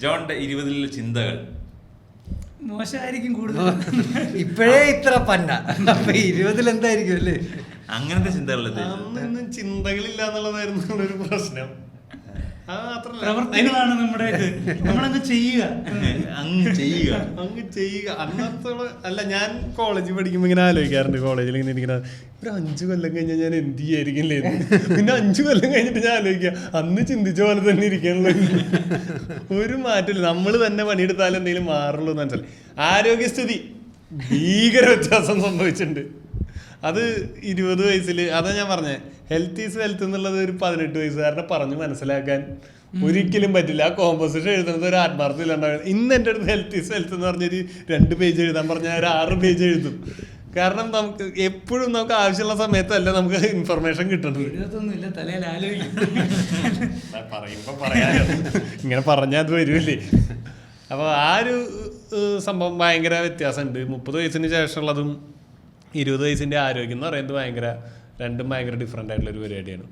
ജോണിന്റെ 20-ലെ ചിന്തകൾ മോശമായിരിക്കും കൂടുതൽ. ഇപ്പോഴേ ഇത്ര പന്ന, അപ്പൊ 20-ൽ എന്തായിരിക്കും അല്ലേ? അങ്ങനത്തെ ചിന്തകൾ അന്നൊന്നും ചിന്തകളില്ല എന്നുള്ളതായിരുന്നു ഒരു പ്രശ്നം. പ്രവർത്തികളാണ് നമ്മുടെ, നമ്മളങ്ങ് ചെയ്യുക അങ്ങ് ചെയ്യുക. അന്നത്തോളം അല്ല, ഞാൻ കോളേജിൽ പഠിക്കുമ്പോൾ ഇങ്ങനെ ആലോചിക്കാറുണ്ട്. കോളേജിൽ ഇങ്ങനെ ഇരിക്കുന്ന ഒരു 5 കൊല്ലം കഴിഞ്ഞാൽ ഞാൻ എന്ത് ചെയ്യായിരിക്കില്ലേ, പിന്നെ 5 കൊല്ലം കഴിഞ്ഞിട്ട് ഞാൻ ആലോചിക്കുക അന്ന് ചിന്തിച്ച പോലെ തന്നെ ഇരിക്കാനുള്ള ഒരു മാറ്റമില്ല. നമ്മൾ തന്നെ പണിയെടുത്താലും എന്തെങ്കിലും മാറുള്ളൂ എന്ന് മനസ്സിലായി. ആരോഗ്യസ്ഥിതി ഭീകര വ്യത്യാസം സംഭവിച്ചിട്ടുണ്ട്. അത് 20 വയസ്സിൽ, അതാ ഞാൻ പറഞ്ഞേ, ഹെൽത്ത് ഈസ് വെൽത്ത് എന്നുള്ളത് ഒരു 18 വയസ്സുകാരനെ പറഞ്ഞ് മനസ്സിലാക്കാൻ ഒരിക്കലും പറ്റില്ല. ആ കോമ്പോസിഷൻ എഴുതുന്നത് ഒരു ആത്മാർത്ഥയിലുണ്ടാകും. ഇന്ന് എൻ്റെ അടുത്ത് ഹെൽത്ത് ഈസ് വെൽത്ത് എന്ന് പറഞ്ഞൊരു 2 പേജ് എഴുതാൻ പറഞ്ഞാൽ ഒരു 6 പേജ് എഴുതും. കാരണം നമുക്ക് എപ്പോഴും നമുക്ക് ആവശ്യമുള്ള സമയത്തല്ല നമുക്ക് ഇൻഫർമേഷൻ കിട്ടുന്നത്. പറയുമ്പോ പറയാനോ ഇങ്ങനെ പറഞ്ഞാൽ അത് വരുമല്ലേ. അപ്പോൾ ആ ഒരു സംഭവം ഭയങ്കര വ്യത്യാസമുണ്ട്. 30 വയസ്സിന് ശേഷമുള്ളതും 20 വയസ്സിൻ്റെ ആരോഗ്യം എന്ന് പറയുന്നത് രണ്ടും ഭയങ്കര ഡിഫറെൻ്റ് ആയിട്ടുള്ളൊരു പരിപാടിയാണ്.